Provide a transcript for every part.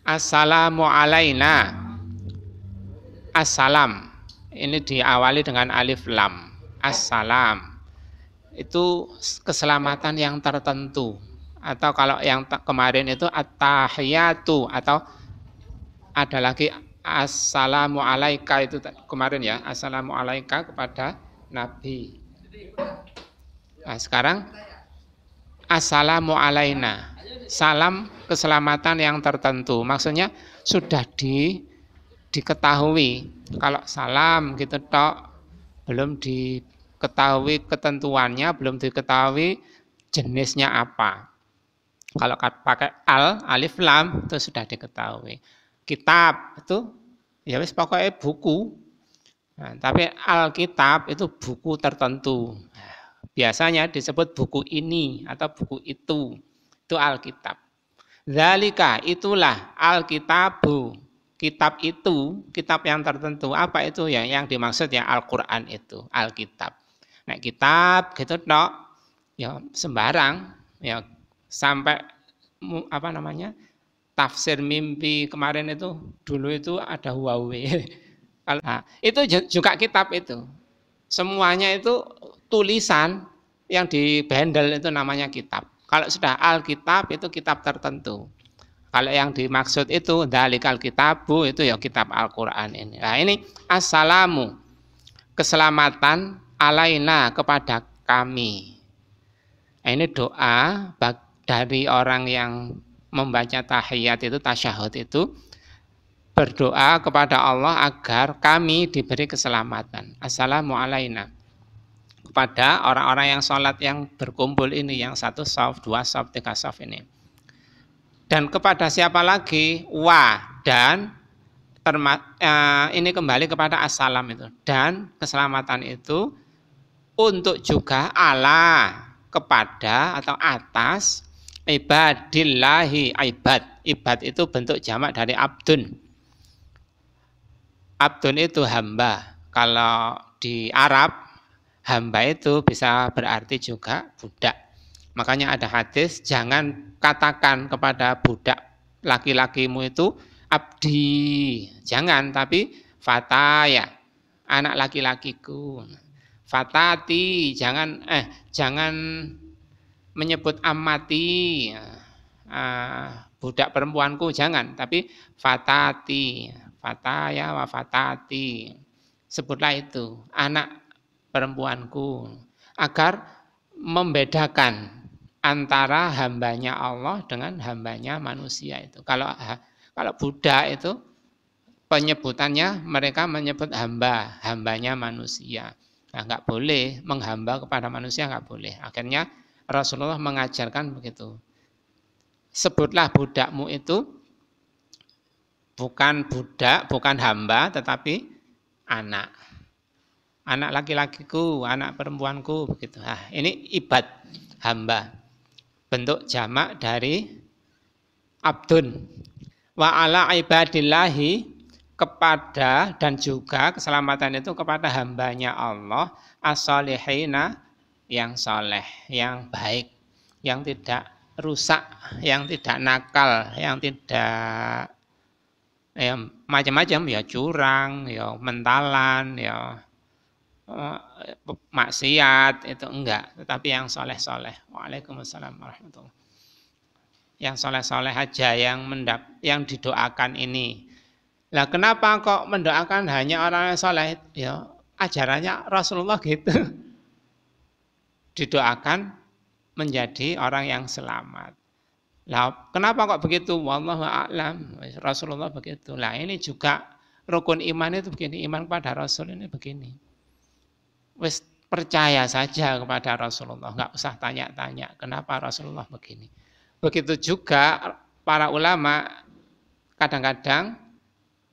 Assalamu alaina. Assalam. Ini diawali dengan alif lam. Assalam. Itu keselamatan yang tertentu. Atau kalau yang kemarin itu at-tahiyatu, atau ada lagi assalamu alaika, itu kemarin ya, assalamu alaika kepada Nabi. Nah, sekarang assalamu alaina. Salam keselamatan yang tertentu. Maksudnya sudah diketahui. Kalau salam gitu tok, belum diketahui ketentuannya, belum diketahui jenisnya apa. Kalau pakai alif lam itu sudah diketahui. Kitab itu ya wis pokoknya buku. Nah, tapi Alkitab itu buku tertentu. Biasanya disebut buku ini atau buku itu. Itu Alkitab. Zalika, itulah Alkitabu. Kitab itu, kitab yang tertentu. Apa itu ya? Yang dimaksud ya Al-Quran itu, Alkitab. Nah, kitab gitu tok, ya sembarang, ya sampai apa namanya? Tafsir mimpi kemarin itu, dulu itu ada Huawei. Nah, itu juga kitab itu. Semuanya itu tulisan yang dibendel itu namanya kitab. Kalau sudah Alkitab itu kitab tertentu. Kalau yang dimaksud itu dalikal kitabu itu ya kitab Al-Quran ini. Nah ini assalamu, keselamatan alaina kepada kami. Nah, ini doa dari orang yang membaca tahiyat itu, tasyahud itu, berdoa kepada Allah agar kami diberi keselamatan. Assalamu alaina. Kepada orang-orang yang sholat yang berkumpul ini, yang satu shaf, dua shaf, tiga shaf ini. Dan kepada siapa lagi? Dan ini kembali kepada assalam itu. Dan keselamatan itu untuk juga Allah, kepada atau atas ibadillahi, ibad itu bentuk jamak dari abdun. Abdun itu hamba. Kalau di Arab hamba itu bisa berarti juga budak. Makanya ada hadis, jangan katakan kepada budak laki-lakimu itu abdi. Jangan, tapi fataya, anak laki-lakiku. Fatati, jangan menyebut amati, budak perempuanku, jangan, tapi fatati, fataya wa fatati. Sebutlah itu, anak perempuanku, agar membedakan antara hambanya Allah dengan hambanya manusia itu. Kalau budak itu penyebutannya mereka menyebut hambanya manusia. Nah, nggak boleh menghamba kepada manusia, nggak boleh. Akhirnya Rasulullah mengajarkan begitu. Sebutlah budakmu itu bukan budak, bukan hamba, tetapi anak. Anak laki-lakiku, anak perempuanku, begitu. Nah, ini ibad, hamba. Bentuk jamak dari abdun. Wa ala ibadillahi, kepada dan juga keselamatan itu kepada hambanya Allah, as-solihina, yang soleh, yang baik, yang tidak rusak, yang tidak nakal, yang tidak macam-macam, ya curang, ya mentalan, ya maksiat, itu enggak, tetapi yang soleh-soleh. Waalaikumsalam warahmatullahi. Yang soleh-soleh aja yang didoakan ini. Lah kenapa kok mendoakan hanya orang yang soleh? Ya ajarannya Rasulullah gitu. Didoakan menjadi orang yang selamat. Lah kenapa kok begitu? Wallahu a'lam. Rasulullah begitu. Lah ini juga rukun iman itu begini, iman pada Rasul ini begini. Wis percaya saja kepada Rasulullah, nggak usah tanya-tanya kenapa Rasulullah begini. Begitu juga para ulama kadang-kadang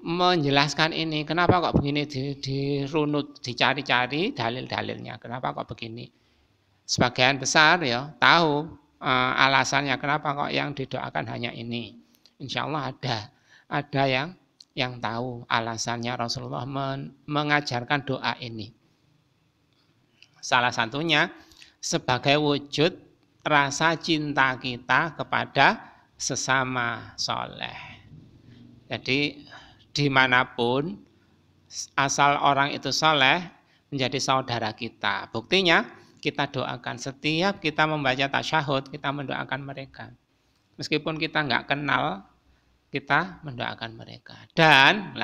menjelaskan ini, kenapa kok begini, dirunut, dicari-cari dalil-dalilnya, kenapa kok begini. Sebagian besar ya tahu alasannya kenapa kok yang didoakan hanya ini. Insya Allah ada yang tahu alasannya Rasulullah mengajarkan doa ini. Salah satunya sebagai wujud rasa cinta kita kepada sesama soleh. Jadi dimanapun asal orang itu soleh menjadi saudara kita. Buktinya kita doakan setiap kita membaca tasyahud, kita mendoakan mereka. Meskipun kita nggak kenal, kita mendoakan mereka. Dan,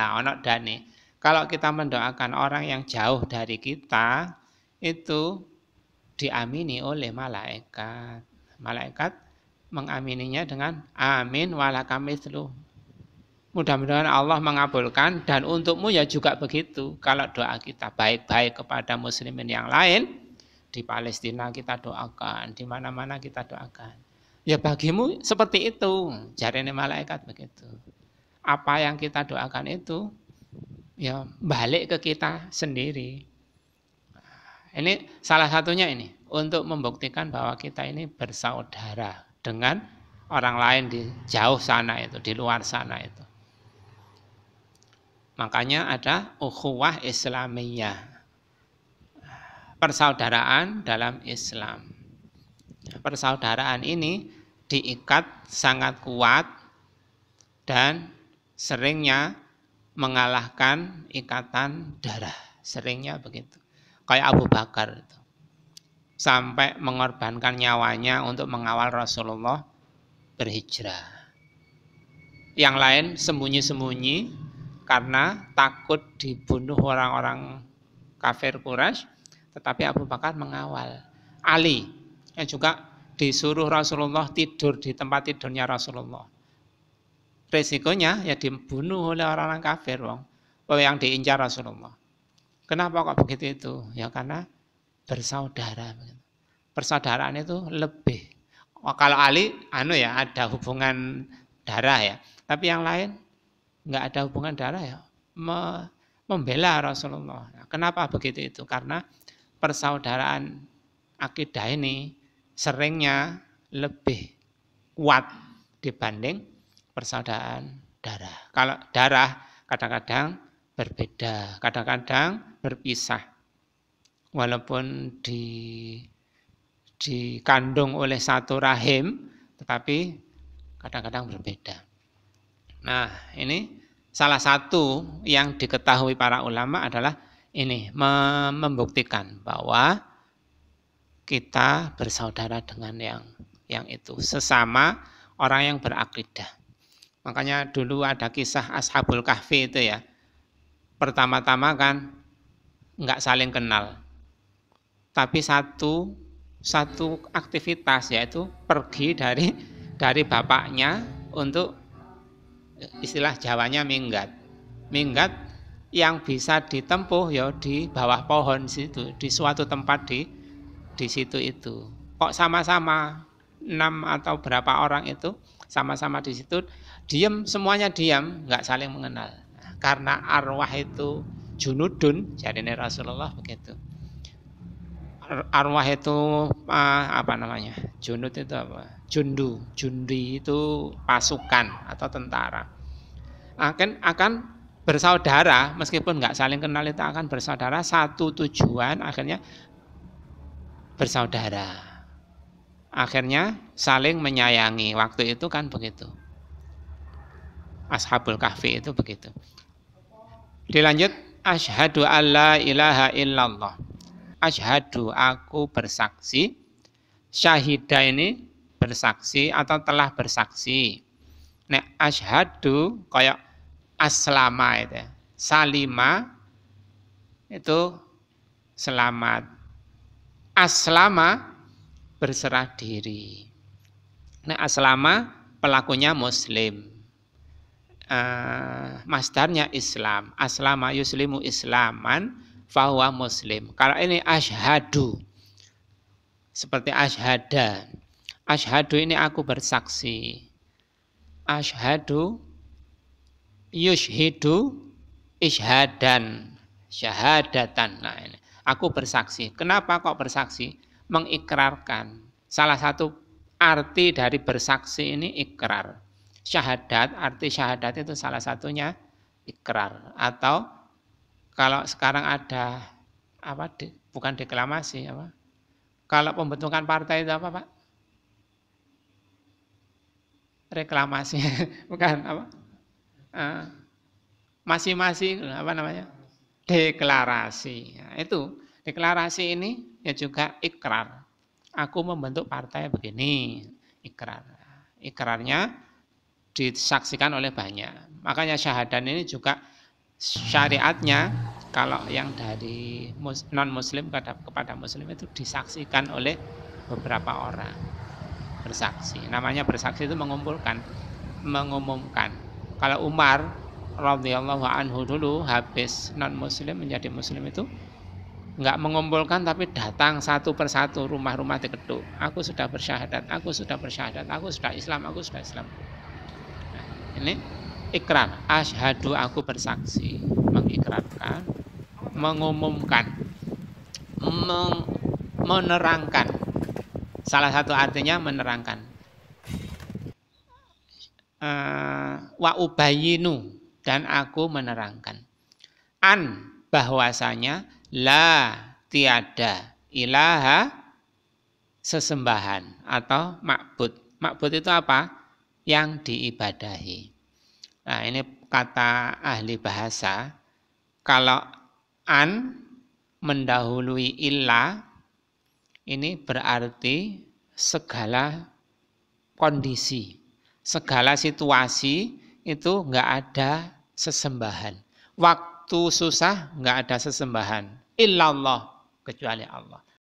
kalau kita mendoakan orang yang jauh dari kita, itu diamini oleh malaikat. Malaikat mengamininya dengan amin walakamitslu. Mudah-mudahan Allah mengabulkan, dan untukmu ya juga begitu. Kalau doa kita baik-baik kepada muslimin yang lain, di Palestina kita doakan, di mana-mana kita doakan. Ya bagimu seperti itu, jarene malaikat begitu. Apa yang kita doakan itu ya balik ke kita sendiri. Ini salah satunya ini untuk membuktikan bahwa kita ini bersaudara dengan orang lain di jauh sana itu, di luar sana itu. Makanya ada ukhuwah Islamiyah, persaudaraan dalam Islam. Persaudaraan ini diikat sangat kuat dan seringnya mengalahkan ikatan darah. Seringnya begitu. Kayak Abu Bakar itu. Sampai mengorbankan nyawanya untuk mengawal Rasulullah berhijrah. Yang lain sembunyi-sembunyi karena takut dibunuh orang-orang kafir Quraisy, tetapi Abu Bakar mengawal. Ali yang juga disuruh Rasulullah tidur di tempat tidurnya Rasulullah. Resikonya ya dibunuh oleh orang-orang kafir, yang diincar Rasulullah. Kenapa kok begitu itu? Ya karena bersaudara. Persaudaraan itu lebih. Kalau Ali ada hubungan darah ya, tapi yang lain nggak ada hubungan darah ya, membela Rasulullah. Kenapa begitu itu? Karena persaudaraan akidah ini seringnya lebih kuat dibanding persaudaraan darah. Kalau darah kadang-kadang berbeda, kadang-kadang berpisah. Walaupun dikandung oleh satu rahim, tetapi kadang-kadang berbeda. Nah, ini salah satu yang diketahui para ulama adalah ini, membuktikan bahwa kita bersaudara dengan yang itu, sesama orang yang berakidah. Makanya dulu ada kisah Ashabul Kahfi itu ya. Pertama-tama kan nggak saling kenal. Tapi satu aktivitas, yaitu pergi dari bapaknya untuk, istilah Jawanya, minggat. Minggat yang bisa ditempuh ya di bawah pohon situ, di suatu tempat di situ itu. Kok sama-sama 6 atau berapa orang itu sama-sama di situ, diam, semuanya diam, nggak saling mengenal. Karena arwah itu junudun, jadi Rasulullah begitu. Arwah itu junud itu apa? Jundi itu pasukan atau tentara. Akan bersaudara, meskipun nggak saling kenal itu akan bersaudara, satu tujuan, akhirnya bersaudara. Akhirnya saling menyayangi. Waktu itu kan begitu. Ashabul Kahfi itu begitu. Dilanjut, asyhadu alla ilaha illallah. Asyhadu, aku bersaksi. Syahidah ini bersaksi atau telah bersaksi. Nek asyhadu kayak aslama itu. Salima itu selamat. Aslama berserah diri. Nek aslama pelakunya muslim. Masdarnya Islam. Aslama yuslimu islaman fahuwa muslim. Kalau ini asyhadu, seperti asyhada. Asyhadu ini aku bersaksi. Asyhadu yushhidu ishhadan, syahadatan. Nah, ini aku bersaksi. Kenapa kok bersaksi? Mengikrarkan. Salah satu arti dari bersaksi ini ikrar. Syahadat, arti syahadat itu salah satunya ikrar. Atau kalau sekarang ada bukan deklamasi apa? Kalau pembentukan partai itu apa, Pak? Reklamasi, bukan apa? eh, masing-masing apa namanya? Deklarasi. Nah, itu deklarasi ini ya juga ikrar. Aku membentuk partai begini, ikrar. Ikrarnya disaksikan oleh banyak. Makanya syahadat ini juga syariatnya kalau yang dari non muslim kepada muslim itu disaksikan oleh beberapa orang bersaksi. Namanya bersaksi itu mengumpulkan, mengumumkan. Kalau Umar radhiyallahu anhu dulu habis non muslim menjadi muslim itu nggak mengumpulkan tapi datang satu persatu rumah-rumah diketuk. Aku sudah bersyahadat, aku sudah bersyahadat, aku sudah Islam, aku sudah Islam. Nah, ini ikrar, asyhadu aku bersaksi, mengikrarkan, mengumumkan, menerangkan. Salah satu artinya menerangkan. Wa ubayinu, dan aku menerangkan. An, bahwasanya la, tiada ilaha, sesembahan atau ma'bud. Ma'bud itu apa? Yang diibadahi. Nah, ini kata ahli bahasa. Kalau an mendahului illa, ini berarti segala kondisi, segala situasi itu nggak ada sesembahan. Waktu susah nggak ada sesembahan. Illallah, kecuali Allah.